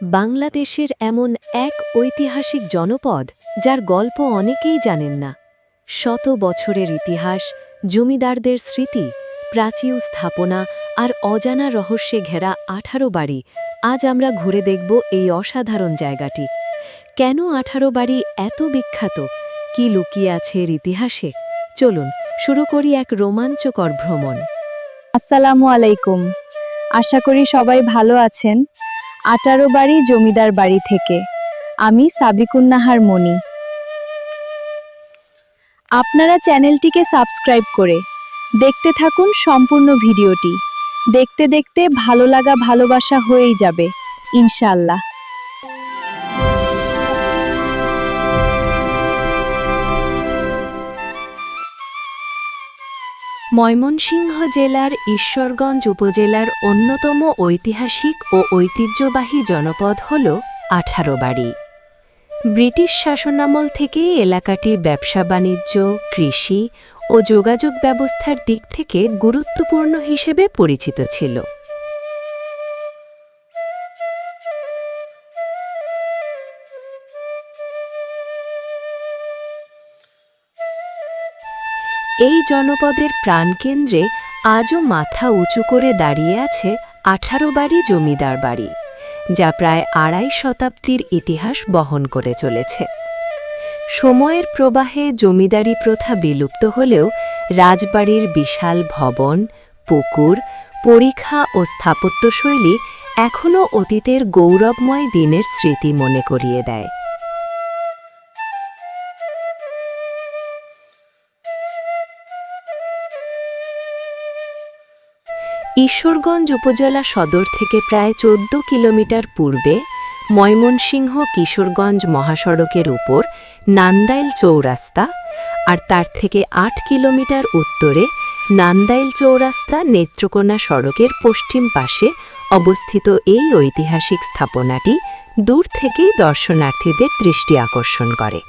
বাংলাদেশের এমন এক ঐতিহাসিক জনপদ যার গল্প অনেকেই জানেন না। শত বছরের ইতিহাস, জমিদারদের স্মৃতি, প্রাচীন স্থাপনা আর অজানা রহস্যে ঘেরা 18 বাড়ি। আজ আমরা ঘুরে দেখব এই অসাধারণ জায়গাটি। কেন 18 বাড়ি এত বিখ্যাত, কি লুকিয়ে আছে এর ইতিহাসে? চলুন শুরু করি এক রোমাঞ্চকর ভ্রমণ। আসসালামু আলাইকুম। আশা করি সবাই ভালো আছেন। 18 বাড়ি জমিদার বাড়ি থেকে আমি সাবিকুন্নাহার মনি। আপনারা চ্যানেলটিকে সাবস্ক্রাইব করে দেখতে থাকুন সম্পূর্ণ ভিডিওটি। দেখতে দেখতে ভালো লাগা ভালোবাসা হয়েই যাবে ইনশাআল্লাহ। ময়মনসিংহ জেলার ঈশ্বরগঞ্জ উপজেলার অন্যতম ঐতিহাসিক ও ঐতিহ্যবাহী জনপদ হল 18 বাড়ি। ব্রিটিশ শাসনামল থেকেই এলাকাটি ব্যবসা-বাণিজ্য, কৃষি ও যোগাযোগ ব্যবস্থার দিক থেকে গুরুত্বপূর্ণ হিসেবে পরিচিত ছিল। এই জনপদের প্রাণকেন্দ্রে আজও মাথা উঁচু করে দাঁড়িয়ে আছে 18 বাড়ি জমিদার বাড়ি, যা প্রায় 2.5 শতাব্দীর ইতিহাস বহন করে চলেছে। সময়ের প্রবাহে জমিদারি প্রথা বিলুপ্ত হলেও রাজবাড়ির বিশাল ভবন, পুকুর, পরিখা ও স্থাপত্যশৈলী এখনও অতীতের গৌরবময় দিনের স্মৃতি মনে করিয়ে দেয়। ঈশ্বরগঞ্জ উপজেলা সদর থেকে প্রায় 14 কিলোমিটার পূর্বে ময়মনসিংহ কিশোরগঞ্জ মহাসড়কের উপর নান্দাইল চৌরাস্তা, আর তার থেকে 8 কিলোমিটার উত্তরে নান্দাইল চৌরাস্তা নেত্রকোনা সড়কের পশ্চিম পাশে অবস্থিত এই ঐতিহাসিক স্থাপনাটি দূর থেকেই দর্শনার্থীদের দৃষ্টি আকর্ষণ করে।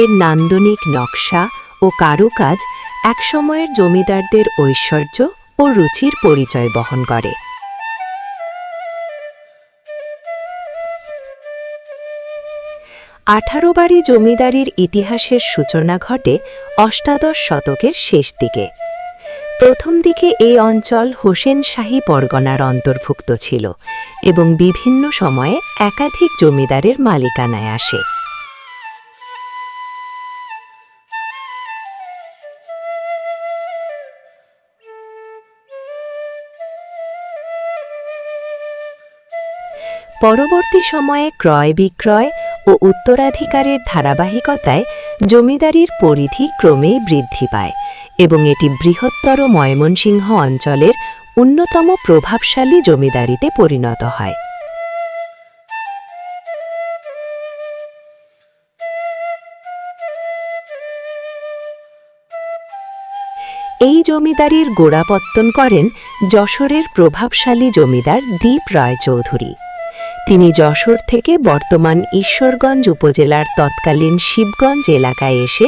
এর নান্দনিক নকশা ও কারুকাজ একসময়ের জমিদারদের ঐশ্বর্য ও রুচির পরিচয় বহন করে। 18 বাড়ি জমিদারির ইতিহাসের সূচনা ঘটে অষ্টাদশ শতকের শেষ দিকে। প্রথম দিকে এই অঞ্চল হোসেন শাহী পরগনার অন্তর্ভুক্ত ছিল এবং বিভিন্ন সময়ে একাধিক জমিদারের মালিকানায় আসে। পরবর্তী সময়ে ক্রয় বিক্রয় ও উত্তরাধিকারের ধারাবাহিকতায় জমিদারির পরিধি ক্রমেই বৃদ্ধি পায় এবং এটি বৃহত্তর ময়মনসিংহ অঞ্চলের অন্যতম প্রভাবশালী জমিদারিতে পরিণত হয়। এই জমিদারির গোড়াপত্তন করেন যশোরের প্রভাবশালী জমিদার দীপ রায় চৌধুরী। তিনি যশোর থেকে বর্তমান ঈশ্বরগঞ্জ উপজেলার তৎকালীন শিবগঞ্জ এলাকায় এসে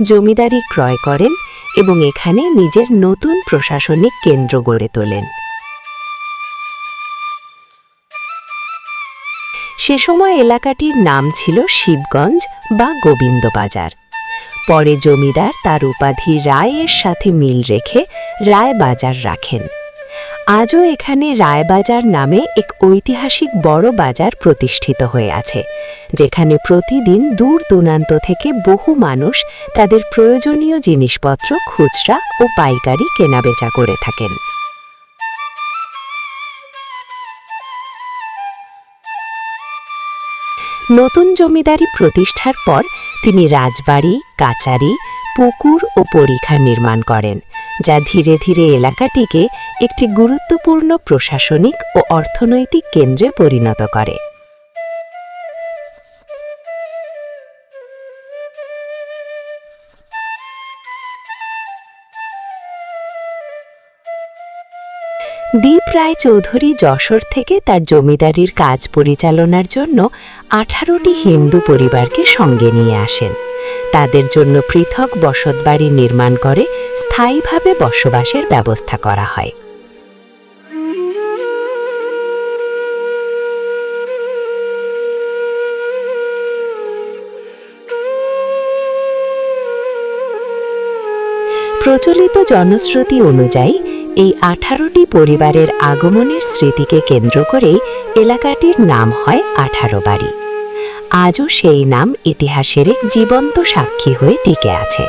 জমিদারি ক্রয় করেন এবং এখানে নিজের নতুন প্রশাসনিক কেন্দ্র গড়ে তোলেন। সে সময় এলাকাটির নাম ছিল শিবগঞ্জ বা গোবিন্দবাজার। পরে জমিদার তার উপাধি রায়ের সাথে মিল রেখে রায়বাজার রাখেন। আজও এখানে রায়বাজার নামে এক ঐতিহাসিক বড় বাজার প্রতিষ্ঠিত হয়ে আছে, যেখানে প্রতিদিন দূর দূরান্ত থেকে বহু মানুষ তাদের প্রয়োজনীয় জিনিসপত্র খুচরা ও পাইকারি কেনাবেচা করে থাকেন। নতুন জমিদারি প্রতিষ্ঠার পর তিনি রাজবাড়ি, কাচারি, পুকুর ও পরিখা নির্মাণ করেন, যা ধীরে ধীরে এলাকাটিকে একটি গুরুত্বপূর্ণ প্রশাসনিক ও অর্থনৈতিক কেন্দ্রে পরিণত করে। দীপ রায় চৌধুরী যশোর থেকে তার জমিদারির কাজ পরিচালনার জন্য 18টি হিন্দু পরিবারকে সঙ্গে নিয়ে আসেন। তাদের জন্য পৃথক বসতবাড়ি নির্মাণ করে স্থায়ীভাবে বসবাসের ব্যবস্থা করা হয়। 18 প্রচলিত জনশ্রুতি অনুযায়ী এই 18টি পরিবারের আগমনের স্মৃতিকে কেন্দ্র করেই এলাকাটির নাম হয় 18 বাড়ি। আজও সেই নাম ইতিহাসের এক জীবন্ত সাক্ষী হয়ে টিকে আছে।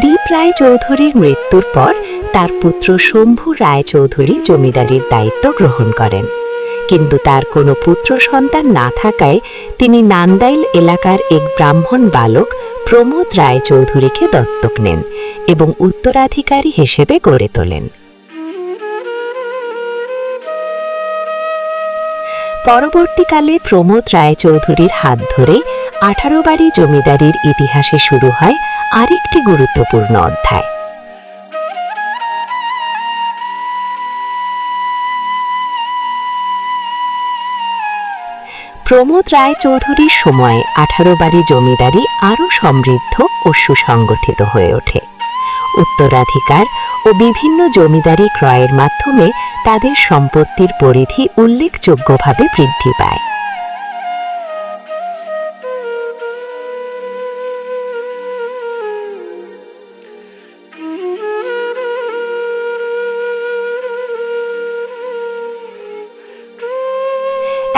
দীপ রায় চৌধুরীর মৃত্যুর পর তার পুত্র শম্ভু রায় চৌধুরী জমিদারির দায়িত্ব গ্রহণ করেন, কিন্তু তার কোনো পুত্র সন্তান না থাকায় তিনি নান্দাইল এলাকার এক ব্রাহ্মণ বালক প্রমোদ রায় চৌধুরীকে দত্তক নেন এবং উত্তরাধিকারী হিসেবে গড়ে তোলেন। পরবর্তীকালে প্রমোদ রায় চৌধুরীর হাত ধরে 18 বাড়ি জমিদারির ইতিহাসে শুরু হয় আরেকটি গুরুত্বপূর্ণ অধ্যায়। প্রমোদ রায় চৌধুরীর সময়ে 18 বাড়ি জমিদারি আরও সমৃদ্ধ ও সুসংগঠিত হয়ে ওঠে। উত্তরাধিকার ও বিভিন্ন জমিদারি ক্রয়ের মাধ্যমে তাদের সম্পত্তির পরিধি উল্লেখযোগ্যভাবে বৃদ্ধি পায়।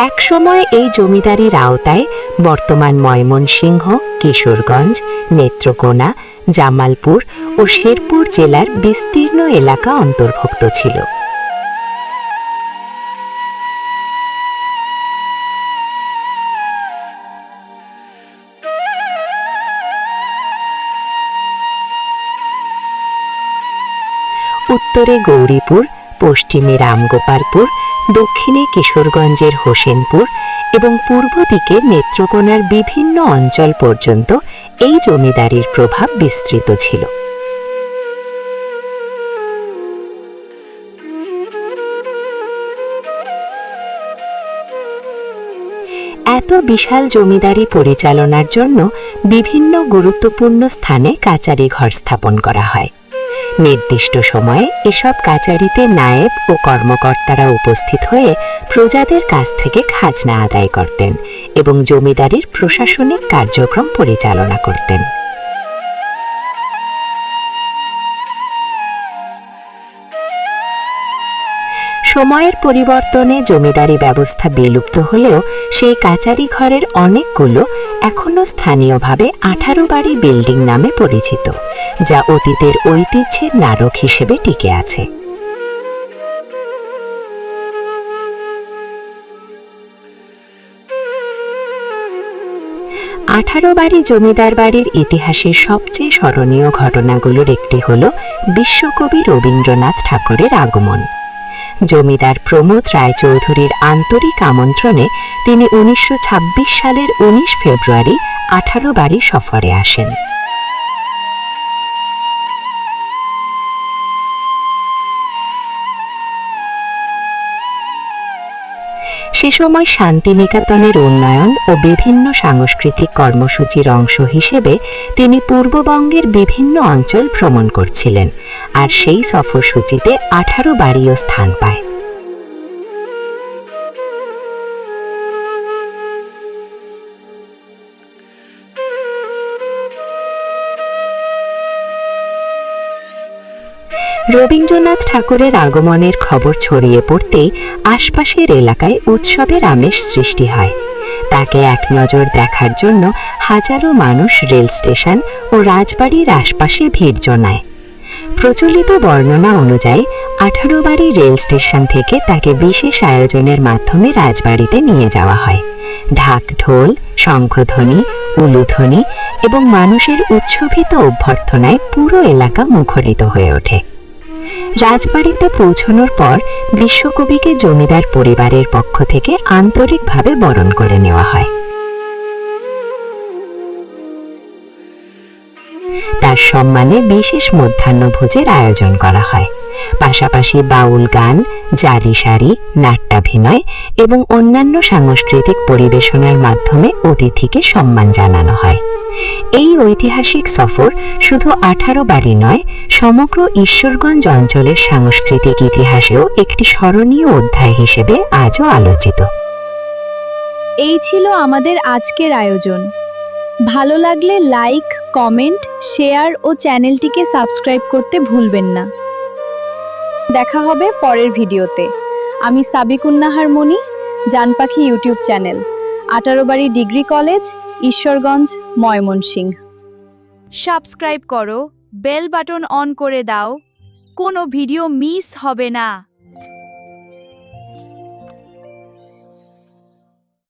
একসময় এই জমিদারির আওতায় বর্তমান ময়মনসিংহ, কিশোরগঞ্জ, নেত্রকোনা, জামালপুর ও শেরপুর জেলার বিস্তীর্ণ এলাকা অন্তর্ভুক্ত ছিল। উত্তরে গৌরীপুর, পশ্চিমে রামগোপালপুর, দক্ষিণে কিশোরগঞ্জের হোসেনপুর এবং পূর্ব দিকে নেত্রকোনার বিভিন্ন অঞ্চল পর্যন্ত এই জমিদারির প্রভাব বিস্তৃত ছিল। এত বিশাল জমিদারি পরিচালনার জন্য বিভিন্ন গুরুত্বপূর্ণ স্থানে কাচারি ঘর স্থাপন করা হয়। নির্দিষ্ট সময়ে এসব কাচারিতে নায়েব ও কর্মকর্তারা উপস্থিত হয়ে প্রজাদের কাছ থেকে খাজনা আদায় করতেন এবং জমিদারির প্রশাসনিক কার্যক্রম পরিচালনা করতেন। সময়ের পরিবর্তনে জমিদারি ব্যবস্থা বিলুপ্ত হলেও সেই কাচারি ঘরের অনেকগুলো এখনও স্থানীয়ভাবে 18 বাড়ি বিল্ডিং নামে পরিচিত, যা অতীতের ঐতিহ্যের নারক হিসেবে টিকে আছে। আঠারো বাড়ি জমিদার বাড়ির ইতিহাসের সবচেয়ে স্মরণীয় ঘটনাগুলোর একটি হল বিশ্বকবি রবীন্দ্রনাথ ঠাকুরের আগমন। জমিদার প্রমোদ রায় চৌধুরীর আন্তরিক আমন্ত্রণে তিনি 1926 সালের 19 ফেব্রুয়ারি 18 বাড়ি সফরে আসেন। সে সময় শান্তিনিকেতনের উন্নয়ন ও বিভিন্ন সাংস্কৃতিক কর্মসূচির অংশ হিসেবে তিনি পূর্ববঙ্গের বিভিন্ন অঞ্চল ভ্রমণ করছিলেন, আর সেই সফরসূচিতে 18 বাড়িও স্থান পায়। রবীন্দ্রনাথ ঠাকুরের আগমনের খবর ছড়িয়ে পড়তেই আশপাশের এলাকায় উৎসবের আমেজ সৃষ্টি হয়। তাকে এক নজর দেখার জন্য হাজারো মানুষ রেল স্টেশন ও রাজবাড়ির আশপাশে ভিড় জমায়। প্রচলিত বর্ণনা অনুযায়ী 18 বাড়ি রেল স্টেশন থেকে তাকে বিশেষ আয়োজনের মাধ্যমে রাজবাড়িতে নিয়ে যাওয়া হয়। ঢাক ঢোল, শঙ্খধ্বনি, উলুধ্বনি এবং মানুষের উৎসভিত অভ্যর্থনায় পুরো এলাকা মুখরিত হয়ে ওঠে। রাজবাড়িতে পৌঁছানোর পর বিশ্বকবিকে জমিদার পরিবারের পক্ষ থেকে আন্তরিকভাবে বরণ করে নেওয়া হয়। তার সম্মানে বিশেষ মধ্যাহ্নভোজের আয়োজন করা হয়। পাশাপাশি বাউল গান, জারি সারি, নাট্যাভিনয় এবং অন্যান্য সাংস্কৃতিক পরিবেশনার মাধ্যমে অতিথিকে সম্মান জানানো হয়। এই ঐতিহাসিক সফর শুধু 18 বাড়ি নয়, সমগ্র ঈশ্বরগঞ্জ অঞ্চলের সাংস্কৃতিক ইতিহাসেও একটি স্মরণীয় অধ্যায় হিসেবে আজও আলোচিত। এই ছিল আমাদের আজকের আয়োজন। ভালো লাগলে লাইক, কমেন্ট, শেয়ার ও চ্যানেলটিকে সাবস্ক্রাইব করতে ভুলবেন না। দেখা হবে পরের ভিডিওতে। আমি সাবিকুন্নাহার মনি, জানপাখি ইউটিউব চ্যানেল, 18 বাড়ি degree college, Ishwarganj, Mymensingh. Subscribe করো, বেল বাটন অন করে দাও, কোনো ভিডিও মিস হবে না।